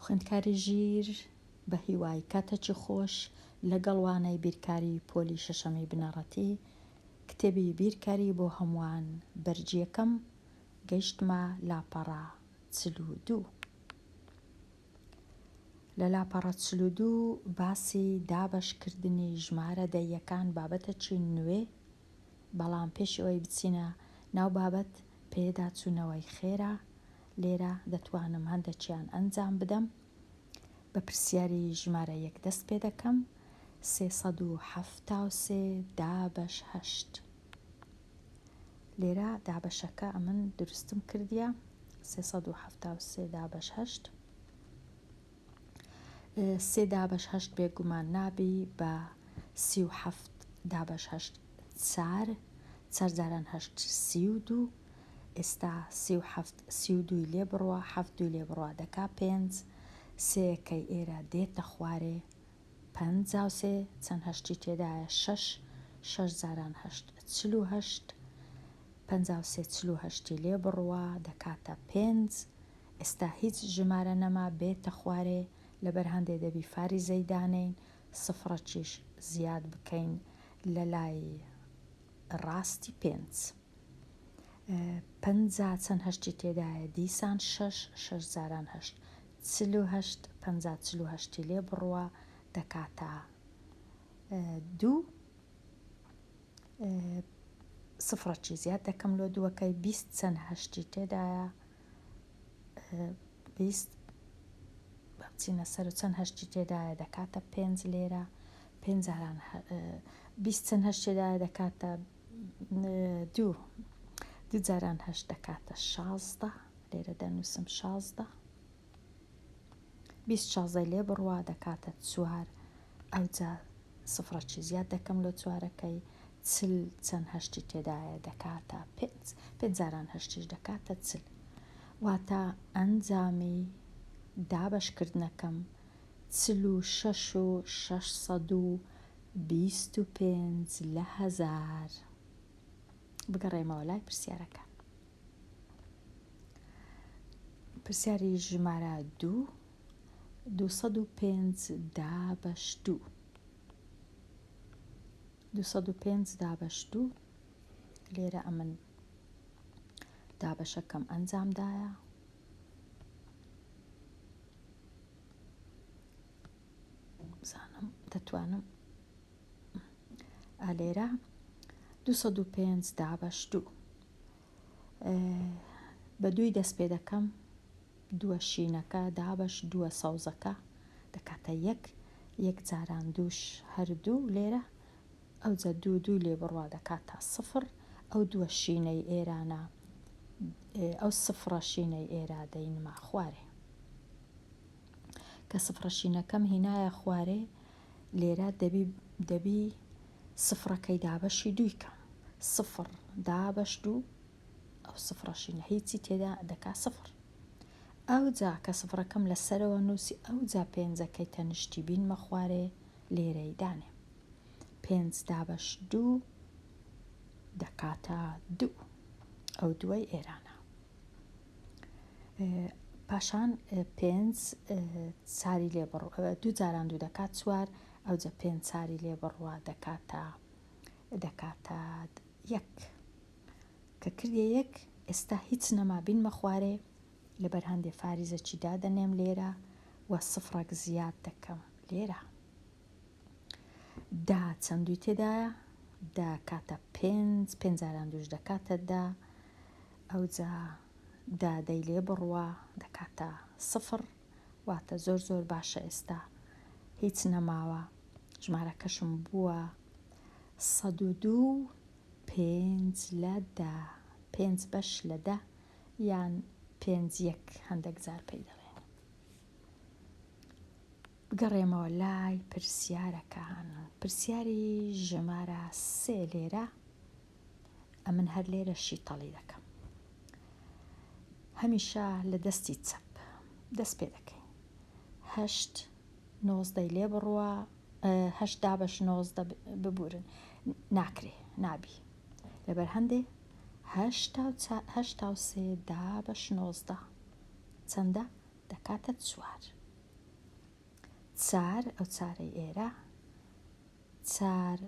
خوێندکاری ژیر بە هیوای کاتەکی خۆش لەگەڵوانەی بیرکاری پۆلی شەشەمی بنەڕەتی کتێبی بیرکاری بۆ هەمووان بەرجیەکەم گەیشتمە لاپەڕە 42. لە لاپەڕە 42 باسی دابەشکردنی ژمارە دەیەکان بابەتەکی نوێ، بەڵام پێشی ئەوەی بچینە ناو بابەت پێداچوونەوەی خێرا. لێرە دەتوانم هەندێکیان ئەنجام بدەم. بە پرسیاری ژمارە 1 دەست پێ دەکەم. 373 دابەش 8. لێرە دابەشەکە ئەمن دروستم کردیە. 373 دابەش 8. 3 دابەش 8 بێگومان نابی بە 37 دابەش 8 4 جاران 8 32. ئێستا 32 لێ بڕوە 7 لێ بڕوە دەکا 5. سێەکەی ئێرە دێتە خوارێ 53 چەند هەشتی تێدایە 6 جاران 8 48. 53 48 لێ بڕوە دەکاتە 5. ئێستا هیچ ژمارە نەما بێتە خوارێ لەبەر هەندێک دەبی فاری زەیدانین سفرەکیش زیاد بکەین لە لای ڕاستی 5. 50 چەند هەشتی تێدایە دیسان 6 جاران 8 48. 50 48 لێ بڕوە دەکاتە 2. سفرەکی زیاد دەکەم لۆ دووەکەی 20 چەند هەشتی تێدایە 20 بچینە سەر و چەند هەشتی تێدایە دەکاتە 5 لێرە 5 جاران 20 چەند هەشت تێدایە دەکاتە 2 جاران 8 دەکاتە 16. لێرە دەنووسم 16. 20 16 لێ بڕوە دەکاتە 4. ئەوجا سفرەکی زیاد دەکەم لۆ چوارەکەی 40 چەند هەشتی تێدایە دەکاتە 5 جاران 8 دەکاتە 40. واتە ئەنجامی دابەشکردنەکەم 46,625 لە 1000. بگەڕێمەوە لای پرسیارەکان. پرسیاری ژمارە 2 205 دابەش 2. 205 دابەش 2. لێرە ئەمن دابەشەکەم ئەنجامدایە. بزانم دەتوانم لێرە 205 دابەش 2 بە 2 دەست پێ دەکەم. 2 شینەکە دابەش 2 سەوزەکە دەکاتە 1 جاران 2 هەردوو لێرە ئەوجا 2 لێ بڕوا دەکاتە 0. ئەو 2 شینەی ئێرانە ئەو سفرە شینەی ئێرە دەینما خوارێ کە سفرە شینەکەم هینایە خوارێ. لێرە دەبی سفرەکەی دابەشی دوویکە 0 دابەش 2 ئەو سفرە شینە هیچی تێدا دەکا 0. ئەوجا کە سفرەکەم لەسەرەوە نووسی ئەوجا پێنجەکەی تەنشتی بینمە خوارێ لێرەی دانێ 5 دابەش 2 دەکاتە 2. ئەو دوای ئێرانە. پاشان 5 چاری لێ بڕوە 2 جاران 2 دەکات 4. ئەوجا 5 چاری لێ بڕوە دەکاتە 1 کە کردێ 1. ئێستا هیچ نەما بینمە خوارێ لەبەر هەندێک فاریزەکی دادەنێم لێرە و سفرەک زیاد دەکەم لێرە. دا چەندوی تێدایە دەکاتە 5 جاران 2 دەکاتە 10. ئەوجا دادەی لێ بڕوە دەکاتە 0. واتە زۆر باشە. ئێستا هیچ نەماوە ژمارەکەشم بووە 102 5 لە 10. 5 بەش لە 10 یان 5 هەندێک جار پێی دەڵێن. بگەڕێمەوە لای پرسیارەکان. پرسیاری ژمارە 3 لێرە ئەمن هەر لێرە شیتەڵی دەکەم. هەمیشە لە دەستی چەپ دەست پێ دەکەین. 8 19 لێ بڕوە 8 دابەش 19 ببورن ناکرێ نابی لەبەر هەندێ 83 دابەش 19 چەندە دەکاتە 4. چار ئەو چارەی ئێرە 4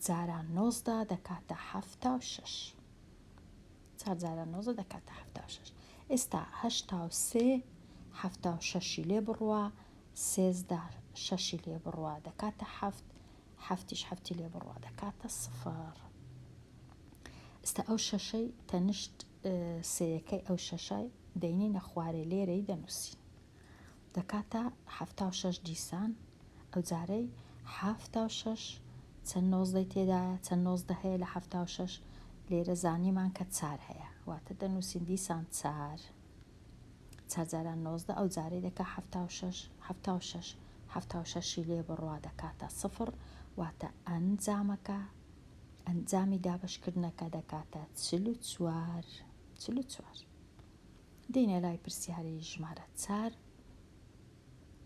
جاران 19 دەکاتە 76 4 جاران 19 دەکاتە 76 ئێستا 83 76 لێ بڕوە 13 6 لێ بڕوە دەکاتە 7 7 7 لێ بڕوە دەکاتە 0 ئێستا ئەو شەشەی تەنشت سەیەکەی ئەو شەشای دەینینە خوارێ لێرەی دەنووسین دەکاتە 76 دیسان ئەو جارەی 76 چەند 19 تێدایە چەند 19 هەیە لە 76 لێرە زانیمان کە 4 هەیە واتە دەنووسین دیسان 4 جاران 19 ئەو جارەی دەکا 76 76 76 لێ بڕوا دەکاتە 0 واتە ئەنجامی دابشکردنەکە دەکاتە 44 دێنە لای پرسیاری ژمارە 4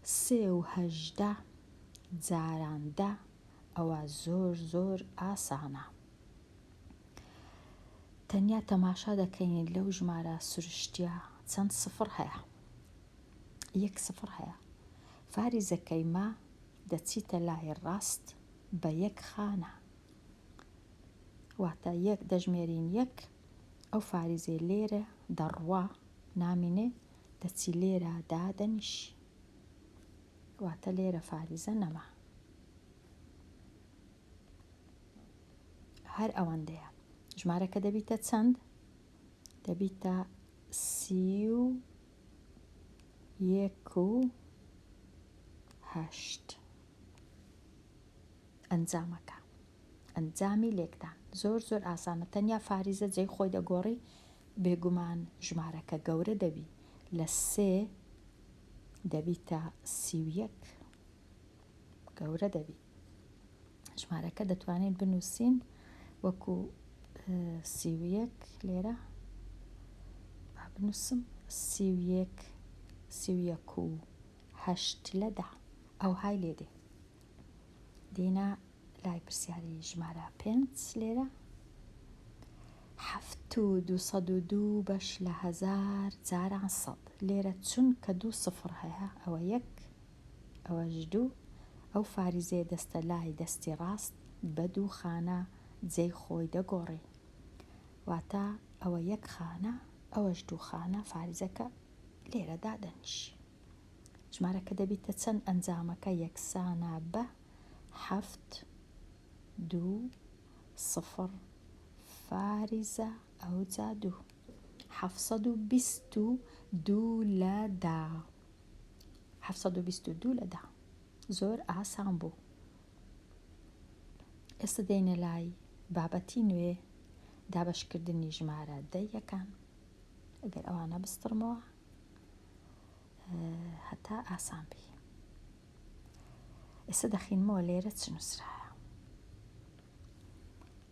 3 جاران 10 ئەوە زۆر ئاسانە تەنیا تەماشا دەکەین لەو ژمارە سروشتیە چەند سفر هەیە 1 سفر هەیە فاریزەکەی ما دەچیتە لای ڕاست بە 1 خانە واتە 1 دەژمێرین 1 ئەو فاریزەی لێرە دەڕوا نامینێ دەچی لێرە دادەنیشی واتە لێرە فاریزە نەما هەر ئەوەندەیە ژمارەکە دەبیتە چەند؟ دەبیتە 31 ئەنجامەکە ئەنجامی لێکدان زۆر ئاسانە تەنیا فاریزە جێی خۆی دەگۆڕی بێگومان ژمارەکە گەورە دەبی لە 3 دەبیتە 31 گەورە دەبی ژمارەکە دەتوانین بنووسین وەکو 31 لێرە بنووسم 31 لە 10 ئەو های لێدێ دێنە لای پرسیاری ژمارە 5 لێرە 7,202 بەش لە 1000 جاران 100 لێرە چونکە 2 سفر هەیە ئەوە 1 ئەوەش 2 ئەو فاریزەیە دەستە لای دەستی ڕاست بە 2 خانە جێی خۆی دەگۆڕی واتە ئەوە 1 خانە ئەوەش 2 خانە فاریزەکە لێرە دادەنیشی ژمارەکە دەبیتە چەند ئەنجامەکە یەکسانە بە 7 2 0 فاریزە ئەو جا 2 722 لە 10 722 لە 10 زۆر ئاسان بوو ئێستا دێنە لای بابەتی نوێ دابشکردنی ژمارە دەیەکان ئەگەر ئەوانە بستڕمەوە هەتا ئاسان بی ئێستا دەخینمەوە لێرە چ نووسرایە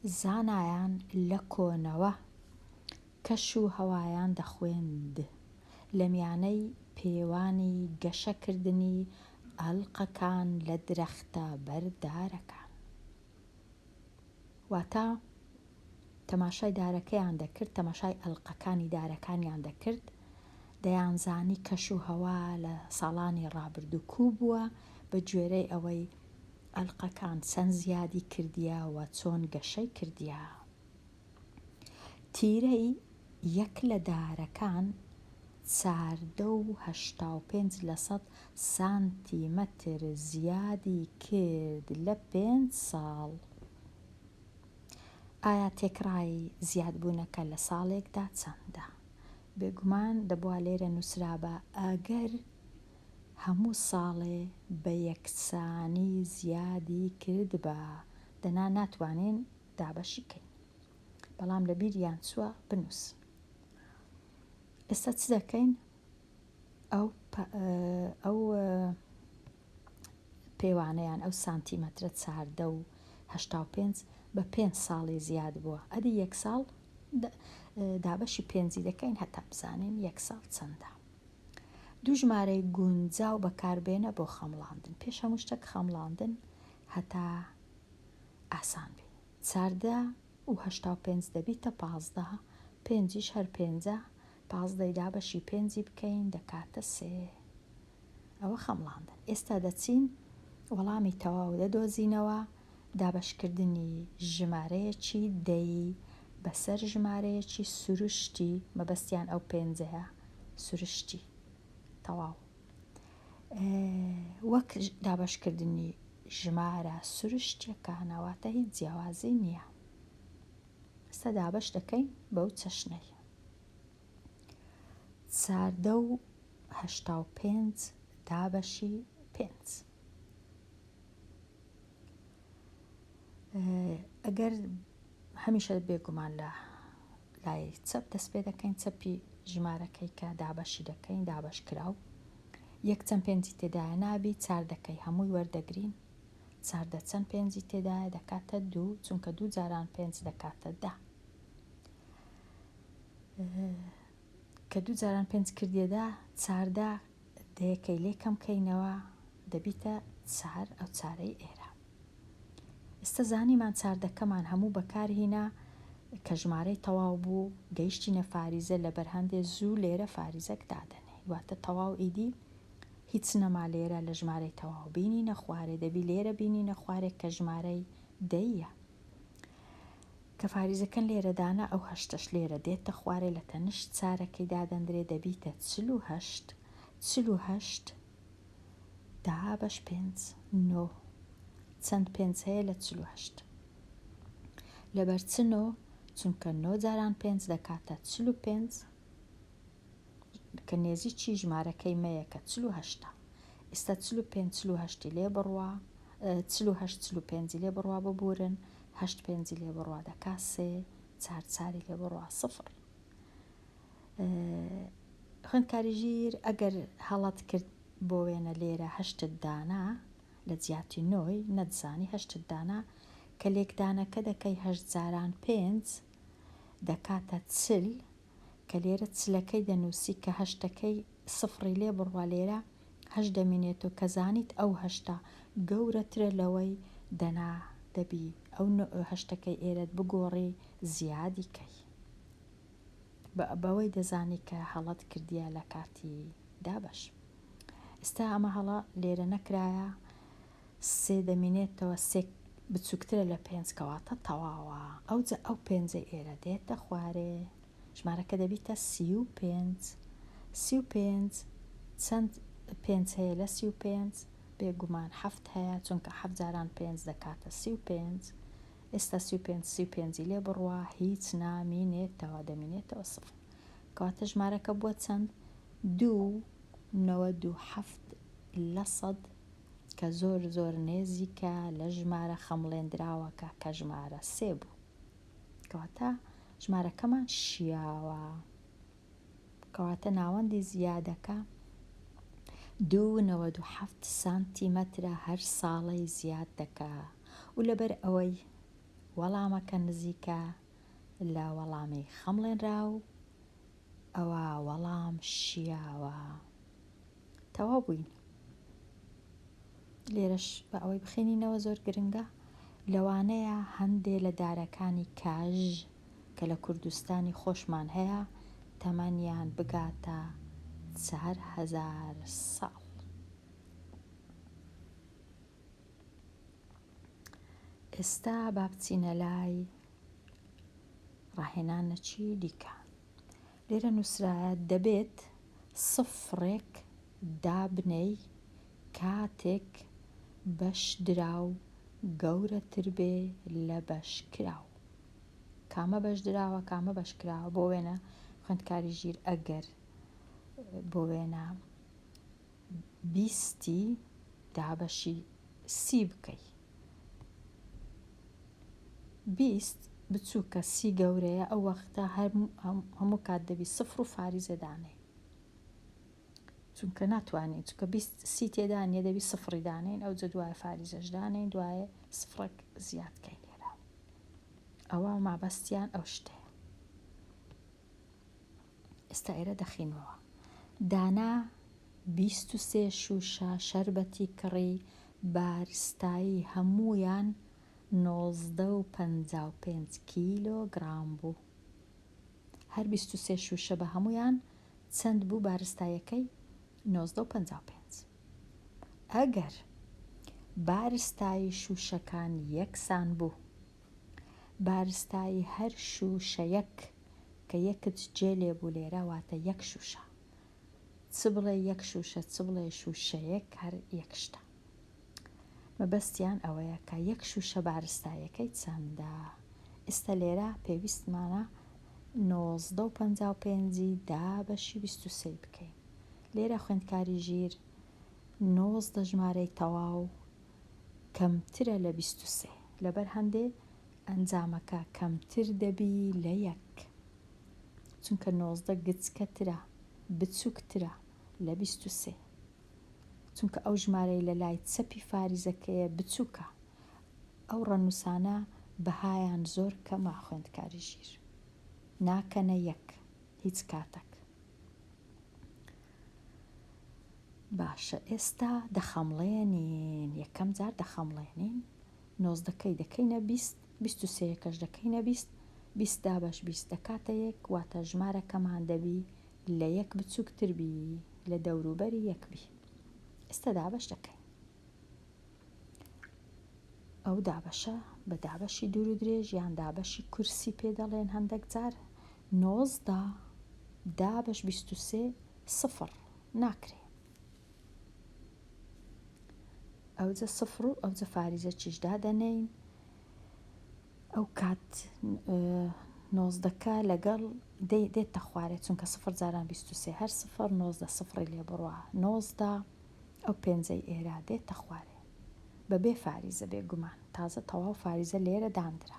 زانایان لە کۆنەوە کەش و هەوایان دەخوێند لە میانەی پێوانی گەشەکردنی ئەڵقەکان لە درەختە بەردارەکان واتە تەماشای دارەکەیان دەکرد تەماشای ئەڵقەکانی دارەکانیان دەکرد دەیانزانی کەش و هەوا لە ساڵانی ڕابردوو کوو بووە بە گوێرەی ئەوەی ئەڵقەکان چەند زیادی کردیە و چۆن گەشەی کردیە تیرەی یەک لە دارەکان 4.85 سانتیمەتر زیادی کرد لە 5 ساڵ ئایا تێکڕای زیادبوونەکە لە ساڵێکدا چەندە؟ بێگومان دەبووە لێرە نووسرا بە ئەگەر هەموو ساڵێ بە یەکسانی زیادی کرد بە دەنا ناتوانین دابەشی کەین بەڵام لە بیریان چووە بنووس ئێستا چ دەکەین ئەو پێوانەیان ئەو سانتیمەترە 4.85 بە 5 ساڵی زیاد بووە ئەدی 1 ساڵ دابەشی 5 دەکەین هەتا بزانین 1 ساڵ چەندە دوو ژمارەی گونجاو بەکاربێنە بۆ خەمڵاندن پێش هەموو شتێک خەمڵاندن هەتا ئاسان بێ 4.85 دەبیتە 15 5 هەر 5 15 دابەشی 5 بکەین دەکاتە 3 ئەوە خەمڵاندن. ئێستا دەچین وەڵامی تەواو دەدۆزینەوە. دابەشکردنی ژمارەیەکی دەی بەسەر ژمارەیەکی سروشتی، مەبەستیان ئەو پێنجەیە سروشتی تەواو، وەک دابەشکردنی ژمارە سروشتیەکە ناواتە هیچ جیاوازی نییە. ئێستا دابەش دەکەین بەو چەشنەی 485 دابەشی 5. ئەگەر هەمیشە بێگومان لە لای چەپ دەست پێ دەکەین، چەپی ژمارەکەی کە دابەشی دەکەین دابەش کراو، یەک چەند پێنجی تێدایە نابی، 4 دەکەی هەمووی وەردەگرین، 4 چەند پێنجی تێدایە دەکاتە 2، چونکە 2 جاران 5 دەکاتە 10. کە 2 جاران 5 کردێدا 4 دەیەکەی لێ کەمکەینەوە دەبیتە 4، ئەو 4ەی ئێرە. ئێستا زانیمان 4 دەکەمان هەموو بەکارهینا کە ژمارەی تەواو بوو، گەیشتینە فاریزە لە بەرهەندێ زوو لێرە فاریزەک دادەنێ، واتە تەواو ئیدی هیچ نەما لێرە لە ژمارەی تەواو بینینە خوارێ، دەبی لێرە بینینە خوارێک کە ژمارەی دەیە کە فاریزەکەن لێرەدانا، ئەو هەشتەش لێرە دێتە خوارێ لە تەنشت چارەکەی دادەندرێ دەبیتە 48. 48 دابەش 5 9 چەند 5 هەیە لە 48 لەبەر چ 9 چونکە 9 جاران 5 دەکاتە 45 کە نێزیکی ژمارەکەی مەیە کە 48. ئێستا 45 لێ بڕوا 45 لێ بڕوا ببورن، 8 لێ بڕوا دەکا 3، 4 لێ بڕوا 0. خوێندکاری ژیر ئەگەر هەڵەت کرد بۆ وێنە لێرە 8 دانا لە جیاتی 9 نەتزانی 8 دانا کە لێکدانەکە دەکەی 8 جاران 5 دەکاتە 40 کە لێرە چلەکەی دەنووسی کە هەشتەکەی 0 لێ بڕوا لێرە 8 دەمینێت و کە زانیت ئەو هەشتا گەورەترە لەوەی دەنا دەبی ئەو هەشتەکەی ئێرەت بگۆڕی زیادی کەی، بەوەی دەزانی کە هەڵەت کردیە لە کاتی دابەش. ئێستا ئەمە هەڵە لێرە نەکرایە 3 دەمینێتەوە، 3 بچووکترە لە 5 کەواتە تەواوە، ئەو 5 ئێرە دێتە خوارێ، ژمارەکە دەبیتە 35. 35 چەند 5 هەیە لە 35 بێگومان 7 هەیە، چونکە 7 جاران 5 دەکاتە 35. ئێستا 35 لێ بڕوا هیچ نامینێتەوە، دەمینێتەوە 0، کەواتە ژمارەکە بووە چەند 2.97% کە زۆر نێزیکە لە ژمارە خەمڵێنراوەکە کە ژمارە 3 بوو، کەواتە ژمارەکەمان شیاوە، کەواتە ناوەندی زیادەکە 2.97 سانتیمەترە هەر ساڵەی زیاد دەکا، و لەبەر ئەوەی وەڵامەکە نزیکە لە وەڵامی خەمڵێنراو ئەوە وەڵام شیاوە. تەواو بووین. لێرەش بە ئەوەی بخێنینەوە زۆر گرنگە، لەوانەیە هەندێ لە دارەکانی کاژ کە لە کوردستانی خۆشمان هەیە تەمەنیان بگاتە 4000 ساڵ. ئێستا با بچینە لای ڕاهێنانەکی دیکە. لێرە نووسرایە دەبێت سفرێک دابنەی کاتێک بەش دراو گەورەتر بێ لە بەش کراو. کامە بەش دراوە کامە بەش کراوە. بۆ وێنە خوێندکاری ژیر ئەگەر بۆ وێنە 20 دابەشی 30 بکەی، 20 بچووکە 30 گەورەیە، ئەو وەختە هەموو کات دەبی 0 و فاریزە دانێ، چونکە ناتوانین، چونکە 30 تێدا نیە دەبی 0 دانین، ئەو جە دوایە فاریزەش دانین، دوایە 0 زیادکەی لێرە. ئەوە مابەستیان ئەو شتەیە. ئێستا ئێرە دەخینەوە. دانا 23 شوشە شەربەتی کڕی بارستایی هەموویان 19.55 کیلۆگرام بوو. هەر 23 شوشە بە هەمویان چەند بوو بارستایەکەی؟ 19.55. ئەگەر بارستایی شوشەکان یەکسان بوو، بارستایی هەر شوشەیەک کە یەکت جێ لێبوو لێرە واتە یەک شوشە، چ بڵێ یەک شوشە چ بڵێ شوشەیەک هەر یەکشتە. مەبەستیان ئەوەیە کە یەک شوشە بارستایەکەی چەندە. ئێستا لێرە پێویستمانە 19.55 دابەشی 23 بکەین. لێرە خوێندکاری ژیر 19 ژمارەی تەواو کەمترە لە 23 لەبەر هەندێ ئەنجامەکە کەمتر دەبی لە یەک، چونکە 19 گچکەترە بچووکترە لە 23، چونکە ئەو ژمارەی لە لای چەپی فاریزەکەیە بچووکە. ئەو ڕەنووسانە بەهایان زۆر کەمە خوێندکاری ژیر، ناکەنە یەک هیچ کاتێک. باشە، ئێستا دەخەمڵێنین، یەکەم جار دەخەمڵێنین. 19ەکەی دەکەینە 20، 23ەکەش دەکەینە 20، 20 دابەش 20 دەکاتە یەک، واتە ژمارەکەمان دەبی لە یەک بچووکتر بی، لە دەوروبەری یەک بی. ئێستا دابەش دەکەین. ئەو دابەشە بە دابەشی دوور و درێژ یان دابەشی کورسی پێ دەڵێن هەندێک جار. 19 دابەش 23 سفر ناکرێ. ئەوجە سفر و ئەوجە فاریزە چیشدا دەنێین. ئەو کات 19ەکە لەگەڵ دێتە خوارێ، چونکە سفر جاران 23 هەر سفر 19 سفری لێ بڕوە 19 ئەو پێنجەی ئێرە دێتە خوارێ بەبێ فاریزە بێگومان، تازە تەواو فاریزە لێرە دانرا.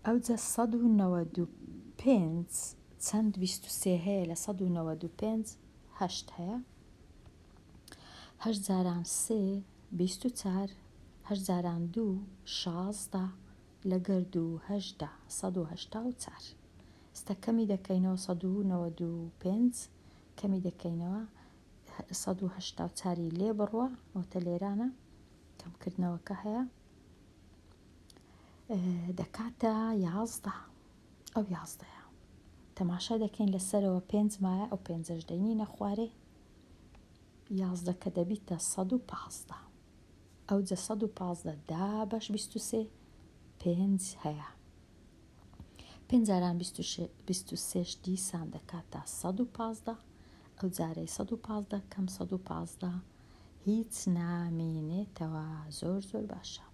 ئەوجە 195 چەند 23 هەیە لە 195 8 هەیە. 8 جاران 3 24، 8 جاران 2 16 لەگەر 2 18 184. ئێستا کەمی دەکەینەوە 195 کەمی دەکەینەوە 184 لێ بڕوە، ئەوتە لێرانە کەمکردنەوەکە هەیە دەکاتە 11. ئەو 11ەیە تەماشا دەکەین لەسەرەوە 5 مایە، ئەو 5ەش دەینینە خوارێ، 11 کە دەبیتە 115. ئەوجە 115 دابەش 23 5 هەیە. 5 جاران 23 دیسان دەکاتە 115. ئەو جارەی 115 کەم 115 هیچ نامێنێتەوە. زۆر زۆر باشە.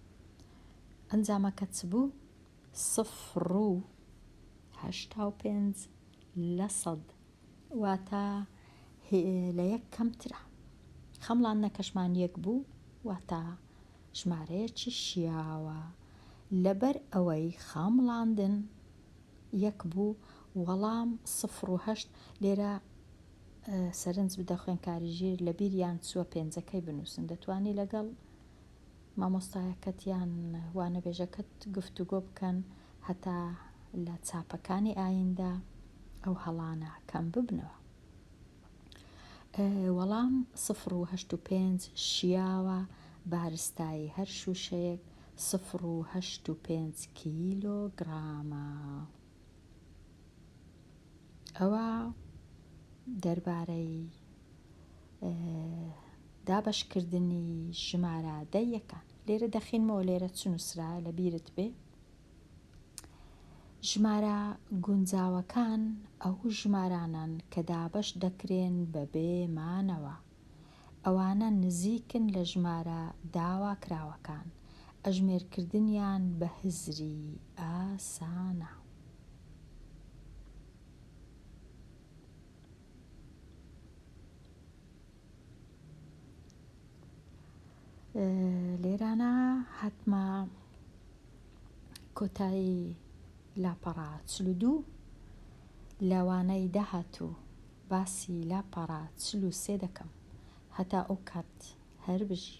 ئەنجامەکە چ بوو؟ 0.85 لە 100 واتە لە یەک کەمترە. خەمڵاندنەکەشمان یەک بوو واتە ژمارەیەکی شیاوە. لەبەر ئەوەی خەمڵاندن یەک بوو، وەڵام 0.8 لێرە سەرنج بدە خوێندکاری ژیر لە بیریان چووە پێنجەکەی بنووسن. دەتوانی لەگەڵ مامۆستایەکەت یان وانەبێژەکەت گفتوگۆ بکەن هەتا لە چاپەکانی ئایندە ئەو هەڵانە کەم ببنەوە. وەڵام 0.85 شیاوە بارستایی هەر شوشەیەک 0.85 کیلۆگرامە. ئەوە دەربارەی دابەشکردنی ژمارە دەیەکان. لێرە دەخینمەوە لێرە چ نووسرایە لە بیرت بێ. ژمارە گونجاوەکان ئەو ژمارانن کە دابەش دەکرێن بەبێ مانەوە. ئەوانە نزیکن لە ژمارە داواکراوەکان. ئەژمێرکردنیان بە هزری ئاسانە. لێرانە هاتمە کۆتایی لاپەڕا 42 لەوانەی داهاتوو باسی لاپەڕا 43 دەکەم هەتا ئەو کات هەر بژی.